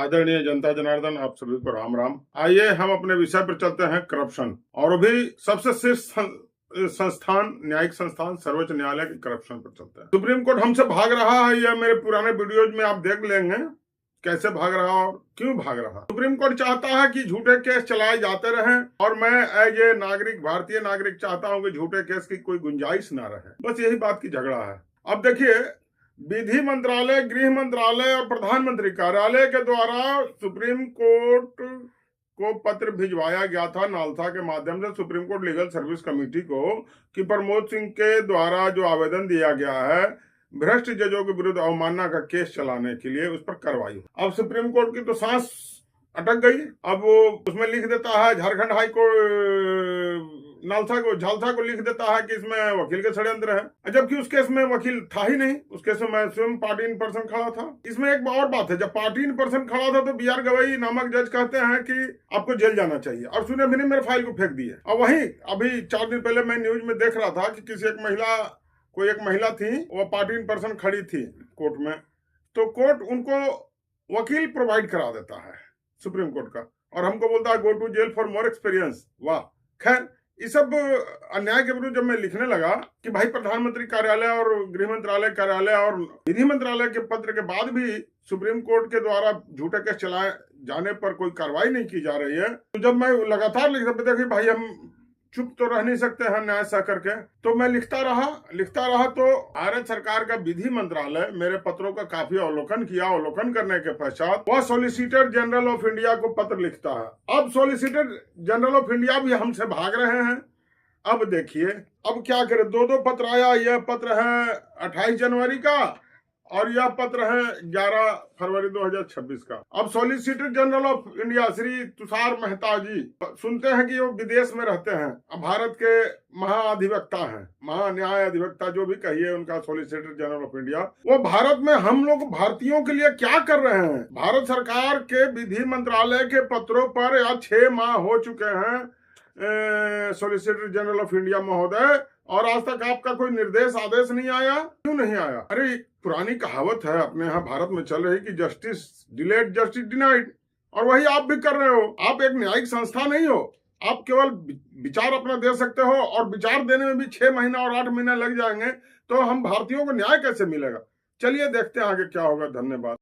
आदरणीय जनता जनार्दन, आप सभी को राम राम। आइए हम अपने विषय पर चलते हैं, करप्शन। और भी सबसे शीर्ष संस्थान, न्यायिक संस्थान सर्वोच्च न्यायालय के करप्शन पर चलते हैं। सुप्रीम कोर्ट हमसे भाग रहा है, यह मेरे पुराने वीडियोज में आप देख लेंगे कैसे भाग रहा और क्यों भाग रहा। सुप्रीम कोर्ट चाहता है कि झूठे केस चलाए जाते रहें, और मैं एज ए नागरिक, भारतीय नागरिक चाहता हूं कि झूठे केस की कोई गुंजाइश ना रहे। बस यही बात की झगड़ा है। अब देखिए, विधि मंत्रालय, गृह मंत्रालय और प्रधानमंत्री कार्यालय के द्वारा सुप्रीम कोर्ट को पत्र भिजवाया गया था नालसा के माध्यम से supreme court legal service committee को, कि प्रमोद सिंह के द्वारा जो आवेदन दिया गया है भ्रष्ट जजों के विरुद्ध अवमानना का केस चलाने के लिए, उस पर कार्रवाई हो। अब सुप्रीम कोर्ट की तो सांस अटक गई। अब वो उसमें लिख देता है, झारखंड हाई कोर्ट झालसा को लिख देता है कि इसमें वकील के षड्यंत्र है, जबकि उस केस में वकील था ही नहीं। उस केस में मैं स्वयं पार्टी इन पर्सन खड़ा था। इसमें एक और बात है, जब पार्टी इन पर्सन खड़ा था तो बी आर गवई नामक जज कहते हैं कि आपको जेल जाना चाहिए, और सुने भी नहीं मेरे फाइल को फेंक दिए। और वहीं अभी 4 दिन पहले मैं न्यूज में देख रहा था कि किसी एक महिला थी, वो पार्टी इन पर्सन खड़ी थी कोर्ट में, तो कोर्ट उनको वकील प्रोवाइड करा देता है सुप्रीम कोर्ट का, और हमको बोलता है go to jail for more experience. वाह, खैर इस सब अन्याय के विरुद्ध जब मैं लिखने लगा कि भाई प्रधानमंत्री कार्यालय और गृह मंत्रालय कार्यालय और विधि मंत्रालय के पत्र के बाद भी सुप्रीम कोर्ट के द्वारा झूठे केस चलाए जाने पर कोई कार्रवाई नहीं की जा रही है, तो जब मैं लगातार लिखता देखिए भाई हम चुप तो रह नहीं सकते हैं न्याय सह करके, तो मैं लिखता रहा तो भारत सरकार का विधि मंत्रालय मेरे पत्रों का काफी अवलोकन किया। अवलोकन करने के पश्चात वह सॉलिसिटर जनरल ऑफ इंडिया को पत्र लिखता है। अब सॉलिसिटर जनरल ऑफ इंडिया भी हमसे भाग रहे हैं। अब देखिए, अब क्या करें, दो पत्र आया। यह पत्र है 28 जनवरी का और यह पत्र है 11 फरवरी 2026 का। अब solicitor general of India Shri Tushar Mehta ji, सुनते हैं कि वो विदेश में रहते हैं, अब भारत के महाअधिवक्ता हैं, महान्याय अधिवक्ता जो भी कहिए उनका, सॉलिसिटर जनरल ऑफ इंडिया। वो भारत में हम लोग भारतीयों के लिए क्या कर रहे हैं। भारत सरकार के विधि मंत्रालय के पत्रों पर या 6 माह हो चुके हैं सॉलिसिटर जनरल ऑफ इंडिया महोदय, और आज तक आपका कोई निर्देश आदेश नहीं आया। क्यों नहीं आया? अरे पुरानी कहावत है अपने यहाँ भारत में चल रही कि जस्टिस डिलेड जस्टिस डिनाइड, और वही आप भी कर रहे हो। आप एक न्यायिक संस्था नहीं हो, आप केवल विचार अपना दे सकते हो, और विचार देने में भी 6 महीना और 8 महीना लग जाएंगे, तो हम भारतीयों को न्याय कैसे मिलेगा। चलिए देखते हैं आगे क्या होगा। धन्यवाद।